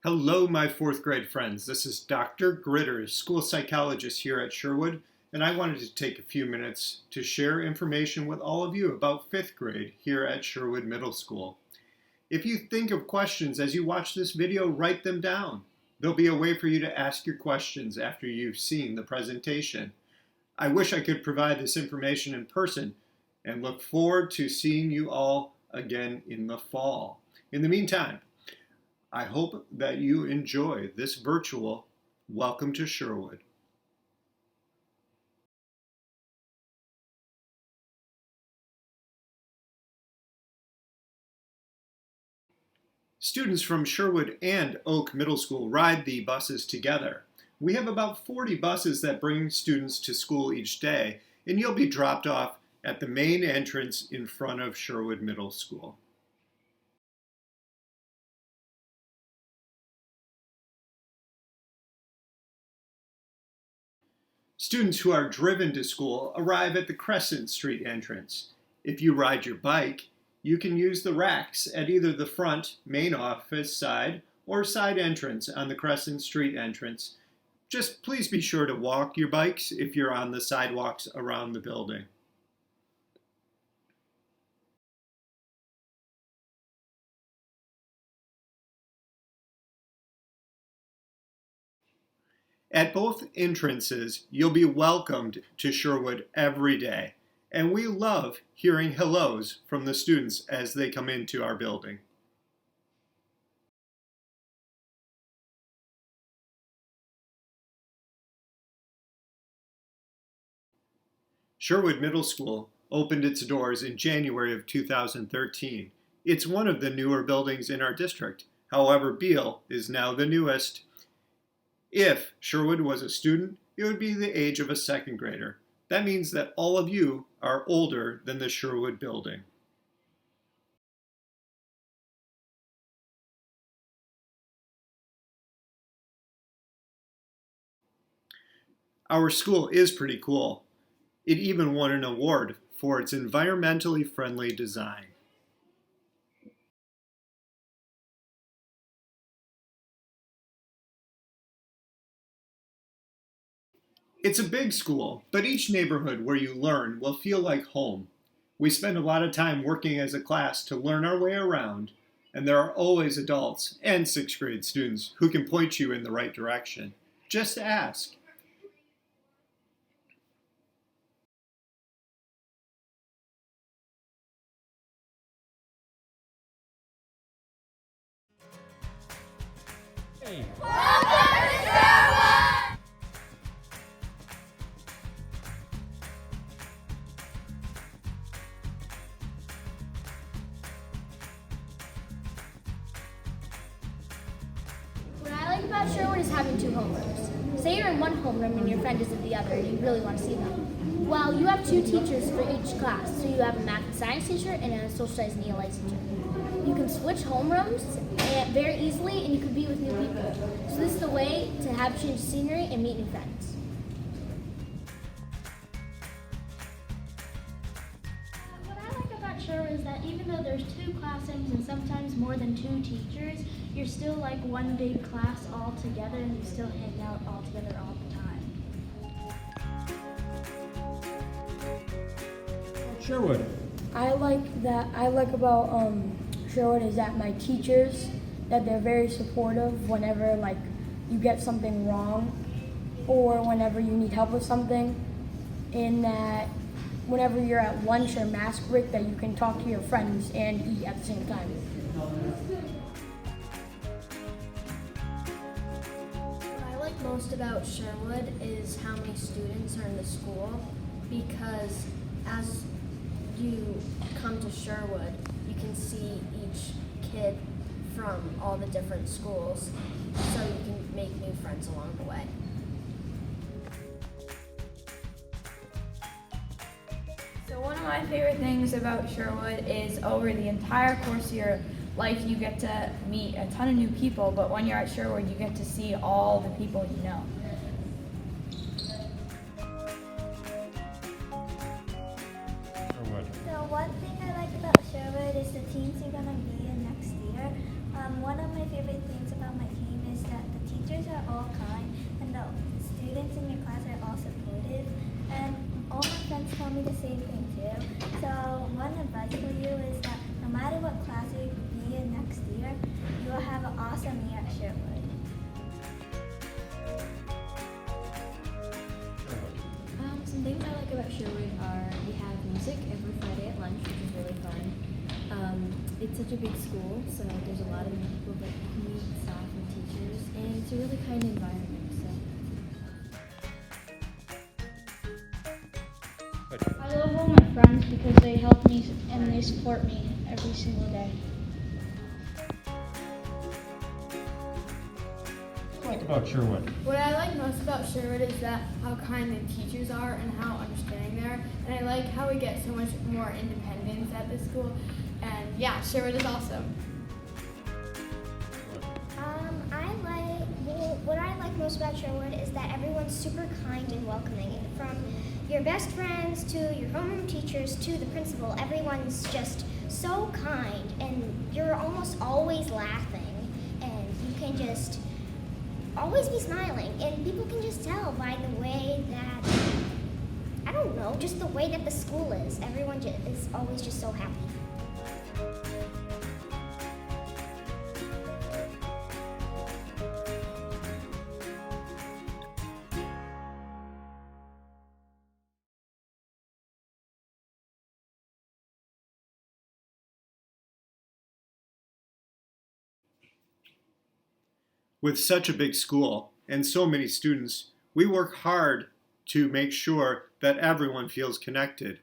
Hello, my fourth grade friends. This is Dr. Gritter, school psychologist here at Sherwood, and I wanted to take a few minutes to share information with all of you about fifth grade here at Sherwood Middle School. If you think of questions as you watch this video, write them down. There'll be a way for you to ask your questions after you've seen the presentation. I wish I could provide this information in person and look forward to seeing you all again in the fall. In the meantime, I hope that you enjoy this virtual Welcome to Sherwood. Students from Sherwood and Oak Middle School ride the buses together. We have about 40 buses that bring students to school each day, and you'll be dropped off at the main entrance in front of Sherwood Middle School. Students who are driven to school arrive at the Crescent Street entrance. If you ride your bike, you can use the racks at either the front main office side or side entrance on the Crescent Street entrance. Just please be sure to walk your bikes if you're on the sidewalks around the building. At both entrances, you'll be welcomed to Sherwood every day, and we love hearing hellos from the students as they come into our building. Sherwood Middle School opened its doors in January of 2013. It's one of the newer buildings in our district. However, Beale is now the newest. If Sherwood was a student, it would be the age of a second grader. That means that all of you are older than the Sherwood building. Our school is pretty cool. It even won an award for its environmentally friendly design. It's a big school, but each neighborhood where you learn will feel like home. We spend a lot of time working as a class to learn our way around, and there are always adults and sixth grade students who can point you in the right direction. Just ask. Hey. What I like about Sherwood is having two homerooms. Say you're in one homeroom and your friend is in the other and you really want to see them. Well, you have two teachers for each class. So you have a math and science teacher and a social studies and ELA teacher. You can switch homerooms very easily and you can be with new people. So this is the way to have change scenery and meet new friends. What I like about Sherwood is that even though there's two classrooms and sometimes more than two teachers, you're still like one big class all together and you still hang out all together all the time. Sherwood. I like about Sherwood is that my teachers, that they're very supportive whenever like you get something wrong or whenever you need help with something, and that whenever you're at lunch or mask break that you can talk to your friends and eat at the same time. What I like most about Sherwood is how many students are in the school, because as you come to Sherwood, you can see each kid from all the different schools, so you can make new friends along the way. So one of my favorite things about Sherwood is over the entire course of your life you get to meet a ton of new people, but when you're at Sherwood you get to see all the people you know. Sherwood. So one thing I like about Sherwood is the teams you're going to be in next year. One of my favorite things about my team told me the same thing too. So one advice for you is that no matter what class you be in next year, you will have an awesome year at Sherwood. Some things I like about Sherwood are we have music every Friday at lunch, which is really fun. It's such a big school, so there's a lot of people that meet staff and teachers, and it's a really kind environment. So. I love all my friends because they help me and they support me every single day. What about Sherwood? What I like most about Sherwood is that how kind the teachers are and how understanding they are. And I like how we get so much more independence at this school. And yeah, Sherwood is awesome. What I like most about Sherwood is that everyone's super kind and welcoming. From your best friends to your homeroom teachers to the principal, everyone's just so kind, and you're almost always laughing, and you can just always be smiling, and people can just tell by the way that, I don't know, just the way that the school is. Everyone is always just so happy. With such a big school and so many students, we work hard to make sure that everyone feels connected.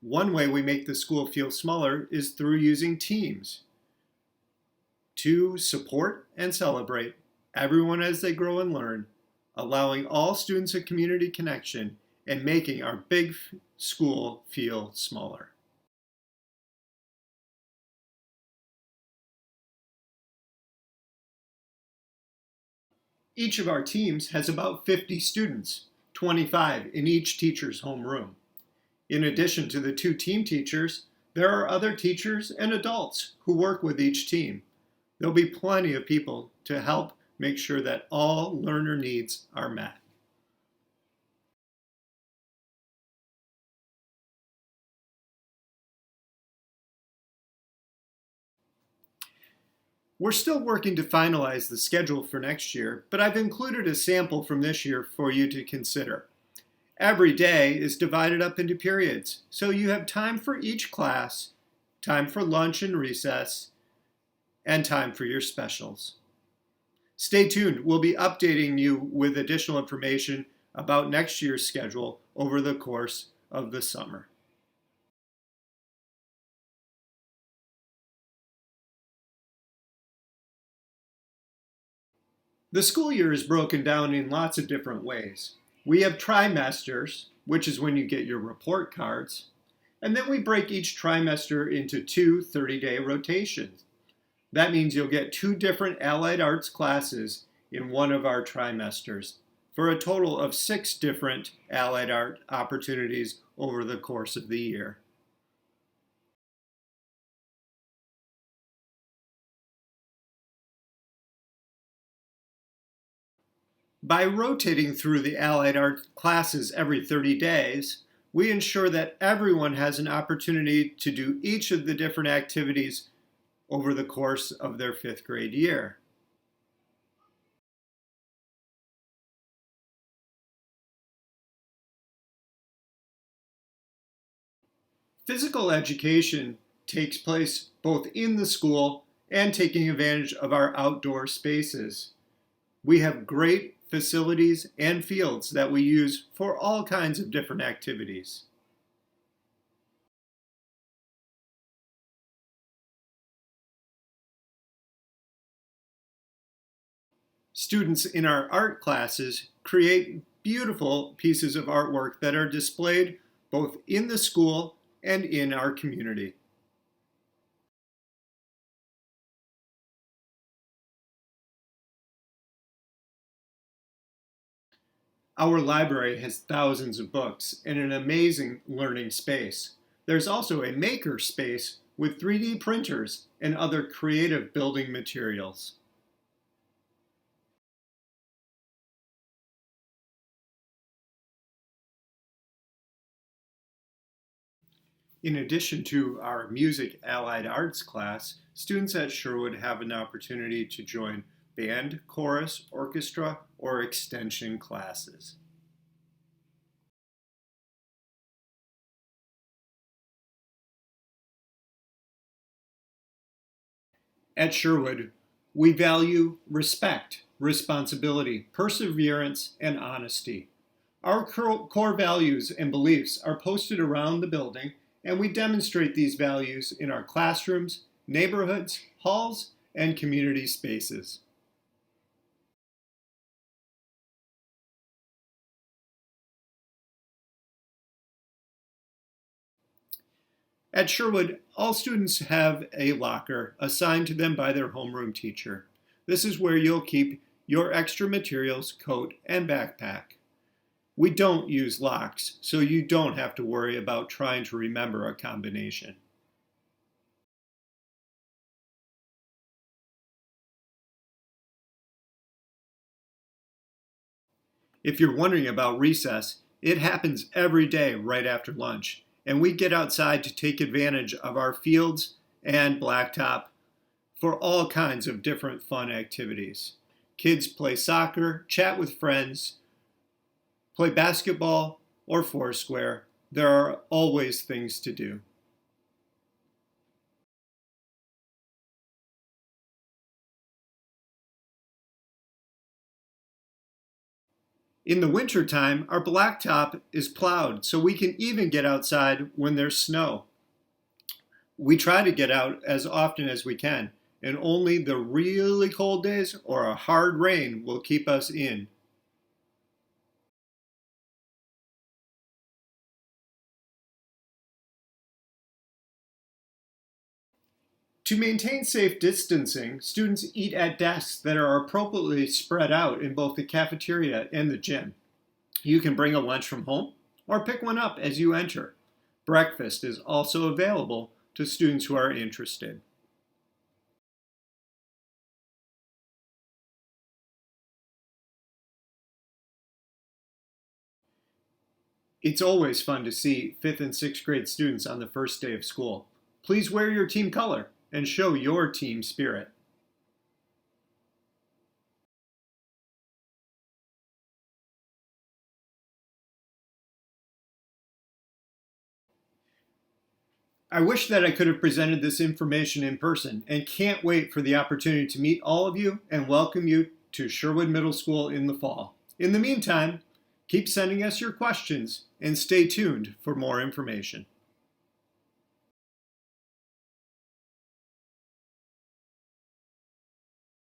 One way we make the school feel smaller is through using teams to support and celebrate everyone as they grow and learn, allowing all students a community connection and making our big school feel smaller. Each of our teams has about 50 students, 25 in each teacher's homeroom. In addition to the 2 team teachers, there are other teachers and adults who work with each team. There'll be plenty of people to help make sure that all learner needs are met. We're still working to finalize the schedule for next year, but I've included a sample from this year for you to consider. Every day is divided up into periods, so you have time for each class, time for lunch and recess, and time for your specials. Stay tuned. We'll be updating you with additional information about next year's schedule over the course of the summer. The school year is broken down in lots of different ways. We have trimesters, which is when you get your report cards, and then we break each trimester into 2 30-day rotations. That means you'll get 2 different allied arts classes in one of our trimesters, for a total of 6 different allied art opportunities over the course of the year. By rotating through the allied art classes every 30 days, we ensure that everyone has an opportunity to do each of the different activities over the course of their 5th grade year. Physical education takes place both in the school and taking advantage of our outdoor spaces. We have great facilities and fields that we use for all kinds of different activities. Students in our art classes create beautiful pieces of artwork that are displayed both in the school and in our community. Our library has thousands of books and an amazing learning space. There's also a maker space with 3D printers and other creative building materials. In addition to our Music Allied Arts class, students at Sherwood have an opportunity to join band, chorus, orchestra, or extension classes. At Sherwood, we value respect, responsibility, perseverance, and honesty. Our core values and beliefs are posted around the building, and we demonstrate these values in our classrooms, neighborhoods, halls, and community spaces. At Sherwood, all students have a locker assigned to them by their homeroom teacher. This is where you'll keep your extra materials, coat, and backpack. We don't use locks, so you don't have to worry about trying to remember a combination. If you're wondering about recess, it happens every day right after lunch, and we get outside to take advantage of our fields and blacktop for all kinds of different fun activities. Kids play soccer, chat with friends, play basketball, or foursquare. There are always things to do. In the wintertime, our blacktop is plowed, so we can even get outside when there's snow. We try to get out as often as we can, and only the really cold days or a hard rain will keep us in. To maintain safe distancing, students eat at desks that are appropriately spread out in both the cafeteria and the gym. You can bring a lunch from home or pick one up as you enter. Breakfast is also available to students who are interested. It's always fun to see 5th and 6th grade students on the first day of school. Please wear your team color and show your team spirit. I wish that I could have presented this information in person and can't wait for the opportunity to meet all of you and welcome you to Sherwood Middle School in the fall. In the meantime, keep sending us your questions and stay tuned for more information.